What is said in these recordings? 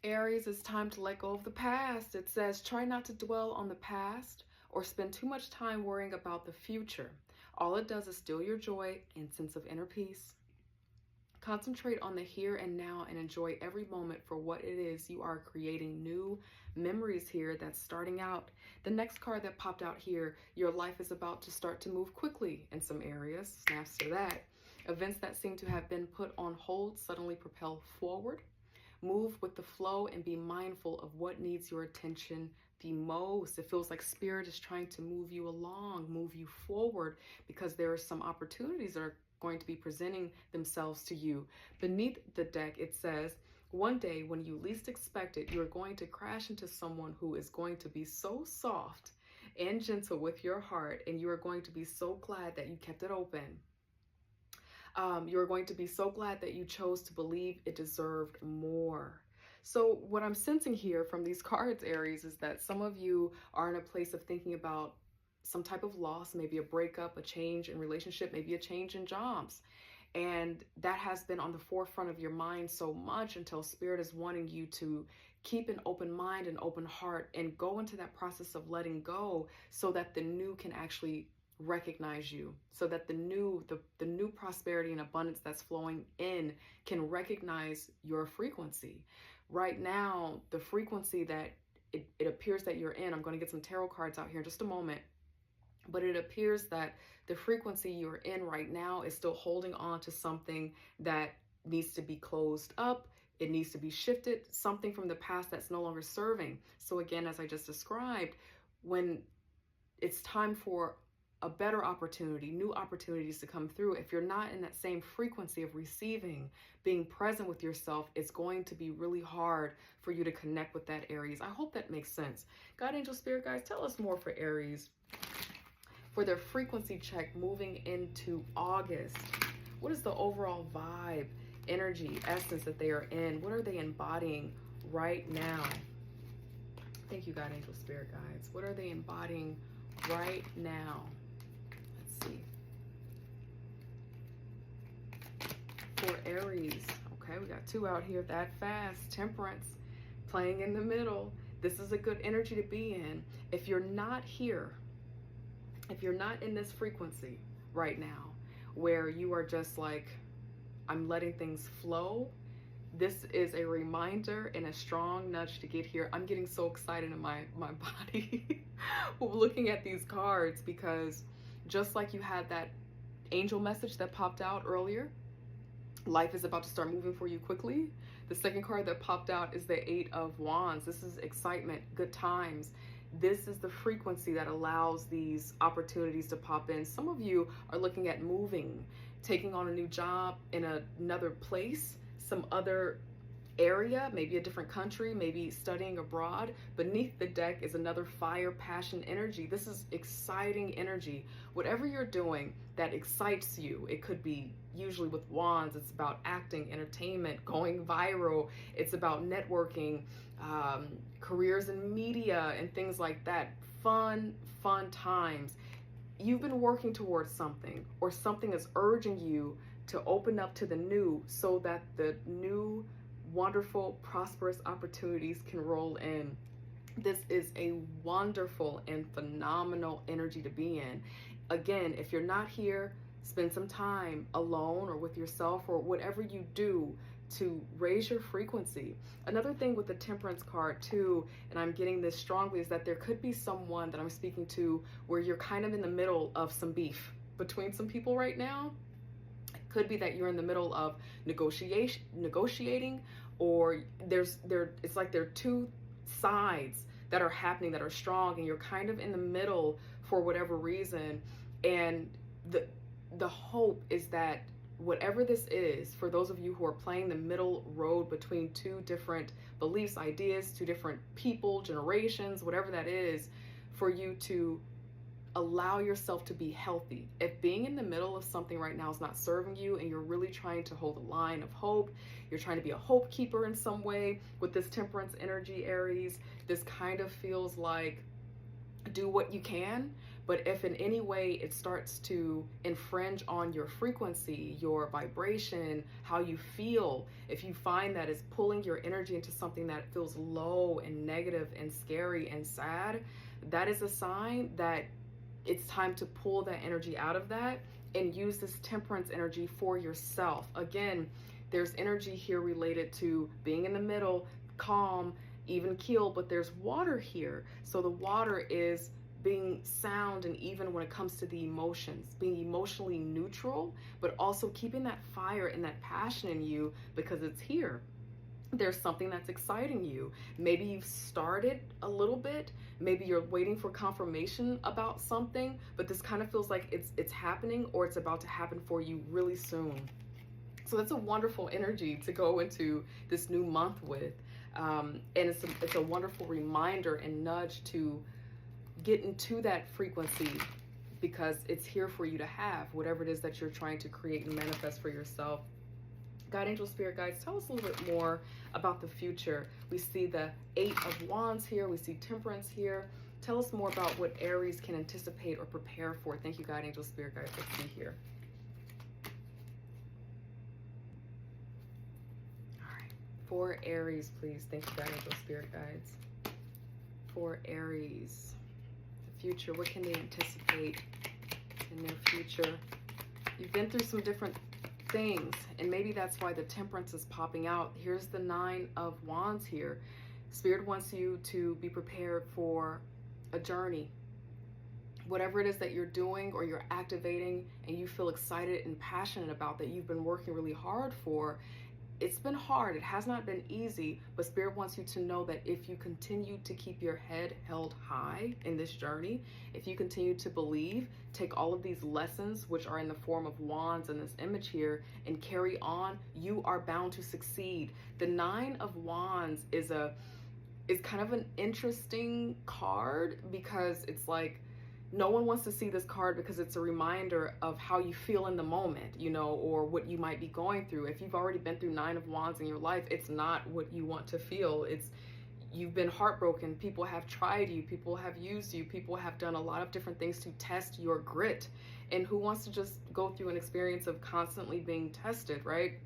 Aries, it's time to let go of the past. It says, try not to dwell on the past or spend too much time worrying about the future. All it does is steal your joy and sense of inner peace. Concentrate on the here and now and enjoy every moment for what it is you are creating new memories here that's starting out. The next card that popped out here, your life is about to start to move quickly in some areas. Snaps to that. Events that seem to have been put on hold suddenly propel forward. Move with the flow and be mindful of what needs your attention the most. It feels like spirit is trying to move you along, move you forward, because there are some opportunities that are going to be presenting themselves to you. Beneath the deck, it says, one day when you least expect it, you're going to crash into someone who is going to be so soft and gentle with your heart, and you are going to be so glad that you kept it open. You're going to be so glad that you chose to believe it deserved more. So what I'm sensing here from these cards, Aries, is that some of you are in a place of thinking about some type of loss, maybe a breakup, a change in relationship, maybe a change in jobs. And that has been on the forefront of your mind so much until Spirit is wanting you to keep an open mind and open heart and go into that process of letting go so that the new can actually recognize you, so that the new prosperity and abundance that's flowing in can recognize your frequency. Right now, the frequency that it appears that you're in, I'm going to get some tarot cards out here in just a moment, but it appears that the frequency you're in right now is still holding on to something that needs to be closed up. It needs to be shifted, something from the past that's no longer serving. So again, as I just described, when it's time for a better opportunity, new opportunities to come through, if you're not in that same frequency of receiving, being present with yourself, it's going to be really hard for you to connect with that, Aries. I hope that makes sense. God, angel, spirit guys, tell us more for Aries, for their frequency check moving into August. What is the overall vibe, energy, essence that they are in? What are they embodying right now? Thank you, God, angel, spirit guides. What are they embodying right now? Let's see. For Aries, okay, we got two out here that fast. Temperance, playing in the middle. This is a good energy to be in. If you're not here, if you're not in this frequency right now, where you are just like, I'm letting things flow, this is a reminder and a strong nudge to get here. I'm getting so excited in my body looking at these cards, because just like you had that angel message that popped out earlier, life is about to start moving for you quickly. The second card that popped out is the Eight of Wands. This is excitement, good times. This is the frequency that allows these opportunities to pop in. Some of you are looking at moving, taking on a new job in another place, some other area, maybe a different country, maybe studying abroad. Beneath the deck is another fire, passion energy. This is exciting energy. Whatever you're doing that excites you, it could be, usually with wands, it's about acting, entertainment, going viral. It's about networking, careers in media and things like that. Fun times. You've been working towards something, or something is urging you to open up to the new so that the new wonderful, prosperous opportunities can roll in. This is a wonderful and phenomenal energy to be in. Again, if you're not here, spend some time alone or with yourself, or whatever you do to raise your frequency. Another thing with the Temperance card too, and I'm getting this strongly, is that there could be someone that I'm speaking to where you're kind of in the middle of some beef between some people right now. It could be that you're in the middle of negotiating, or it's like there are two sides that are happening that are strong, and you're kind of in the middle for whatever reason. And the hope is that whatever this is, for those of you who are playing the middle road between two different beliefs, ideas, two different people, generations, whatever that is, for you to allow yourself to be healthy. If being in the middle of something right now is not serving you, and you're really trying to hold a line of hope, you're trying to be a hope keeper in some way with this Temperance energy, Aries, this kind of feels like do what you can, But if in any way it starts to infringe on your frequency, your vibration, how you feel, if you find that it's pulling your energy into something that feels low and negative and scary and sad, that is a sign that it's time to pull that energy out of that and use this temperance energy for yourself. Again, there's energy here related to being in the middle, calm, even keel, but there's water here. So the water is being sound and even when it comes to the emotions, being emotionally neutral, but also keeping that fire and that passion in you because it's here. There's something that's exciting you. Maybe you've started a little bit, maybe you're waiting for confirmation about something, but this kind of feels like it's happening or it's about to happen for you really soon. So that's a wonderful energy to go into this new month with. And it's a wonderful reminder and nudge to get into that frequency because it's here for you to have, whatever it is that you're trying to create and manifest for yourself. God, angel, spirit guides, tell us a little bit more about the future. We see the 8 of Wands here. We see Temperance here. Tell us more about what Aries can anticipate or prepare for. Thank you, God, angel, spirit guides. Let's see here. All right. For Aries, please. Thank you, God, angel, spirit guides. For Aries, the future. What can they anticipate in their future? You've been through some different things, and maybe that's why the Temperance is popping out. Here's the 9 of Wands here. Spirit wants you to be prepared for a journey. Whatever it is that you're doing or you're activating and you feel excited and passionate about, that you've been working really hard for, it's been hard. It has not been easy, but Spirit wants you to know that if you continue to keep your head held high in this journey, if you continue to believe, take all of these lessons, which are in the form of wands in this image here, and carry on, you are bound to succeed. The 9 of Wands is kind of an interesting card because it's like, no one wants to see this card because it's a reminder of how you feel in the moment, you know, or what you might be going through. If you've already been through 9 of Wands in your life, it's not what you want to feel. You've been heartbroken. People have tried you. People have used you. People have done a lot of different things to test your grit. And who wants to just go through an experience of constantly being tested, right?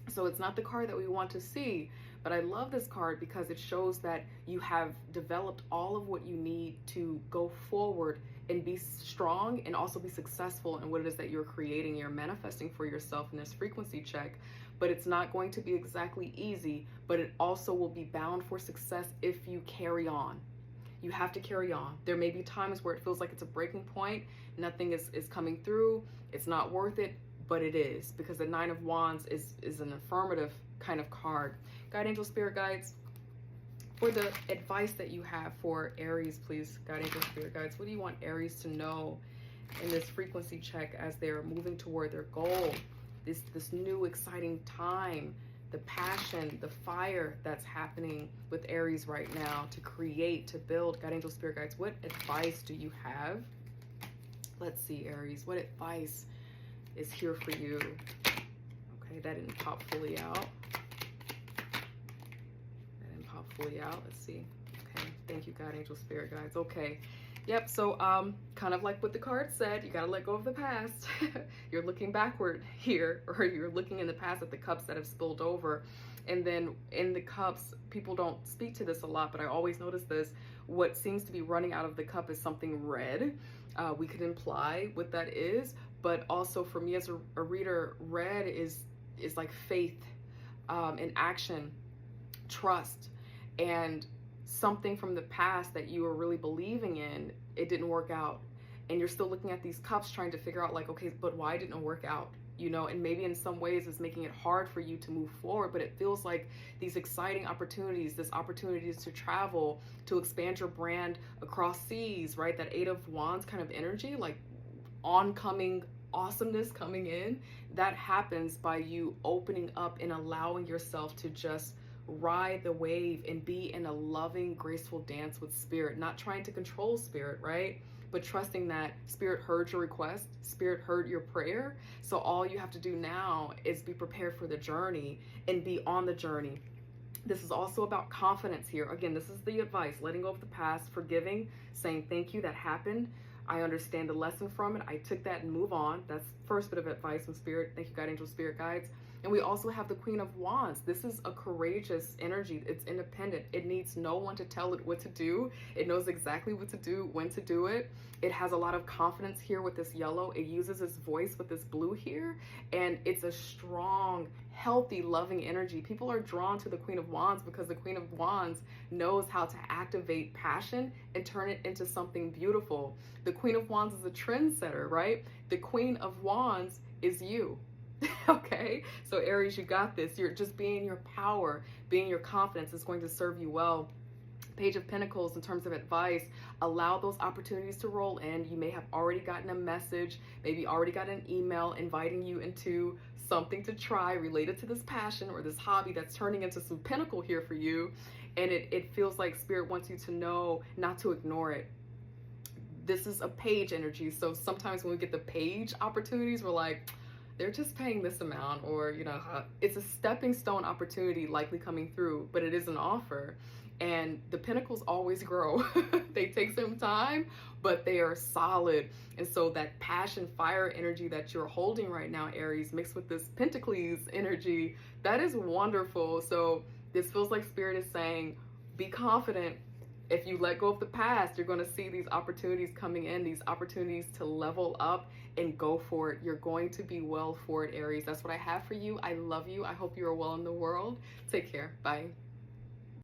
So it's not the card that we want to see. But I love this card because it shows that you have developed all of what you need to go forward and be strong and also be successful in what it is that you're creating, you're manifesting for yourself in this frequency check. But it's not going to be exactly easy, but it also will be bound for success if you carry on. You have to carry on. There may be times where it feels like it's a breaking point, nothing is coming through, it's not worth it, but it is, because the 9 of Wands is an affirmative kind of card. God, angel, spirit guides, for the advice that you have for Aries, please, God, angel, spirit guides, what do you want Aries to know in this frequency check as they're moving toward their goal, this new exciting time, the passion, the fire that's happening with Aries right now to create, to build? God, angel, spirit guides, what advice do you have? Let's see, Aries, what advice is here for you? Okay, that didn't pop fully out. Fully out. Let's see. Okay, thank you, God, angel, spirit guides. Okay, yep. So kind of like what the card said, you got to let go of the past. You're looking backward here, or you're looking in the past at the cups that have spilled over. And then in the cups, people don't speak to this a lot, but I always notice this, what seems to be running out of the cup is something red. We could imply what that is, but also for me as a reader, red is like faith, and action, trust, and something from the past that you were really believing in, it didn't work out. And you're still looking at these cups trying to figure out like, okay, but why didn't it work out? You know, and maybe in some ways it's making it hard for you to move forward, but it feels like these exciting opportunities, this opportunities to travel, to expand your brand across seas, right? That 8 of Wands kind of energy, like oncoming awesomeness coming in, that happens by you opening up and allowing yourself to just ride the wave and be in a loving, graceful dance with spirit, not trying to control spirit, right? But trusting that spirit heard your request, spirit heard your prayer. So all you have to do now is be prepared for the journey and be on the journey. This is also about confidence here. Again, this is the advice, letting go of the past, forgiving, saying thank you, that happened. I understand the lesson from it. I took that and move on. That's first bit of advice from Spirit. Thank you, God, angel, spirit guides. And we also have the Queen of Wands. This is a courageous energy. It's independent. It needs no one to tell it what to do. It knows exactly what to do, when to do it. It has a lot of confidence here with this yellow. It uses its voice with this blue here. And it's a strong, healthy, loving energy. People are drawn to the Queen of Wands because the Queen of Wands knows how to activate passion and turn it into something beautiful. The Queen of Wands is a trendsetter, right? The Queen of Wands is you. Okay, so Aries, you got this. You're just being your power, being your confidence is going to serve you well. Page of Pentacles, in terms of advice, allow those opportunities to roll in. You may have already gotten a message, maybe already got an email inviting you into something to try related to this passion or this hobby that's turning into some pinnacle here for you. And it feels like Spirit wants you to know not to ignore it. This is a page energy. So sometimes when we get the page opportunities, we're like, they're just paying this amount, or, you know, it's a stepping stone opportunity likely coming through, but it is an offer. And the pentacles always grow. They take some time, but they are solid. And so that passion, fire energy that you're holding right now, Aries, mixed with this Pentacles energy, that is wonderful. So this feels like Spirit is saying, be confident. If you let go of the past, you're going to see these opportunities coming in, these opportunities to level up and go for it. You're going to be well for it, Aries. That's what I have for you. I love you. I hope you are well in the world. Take care. Bye.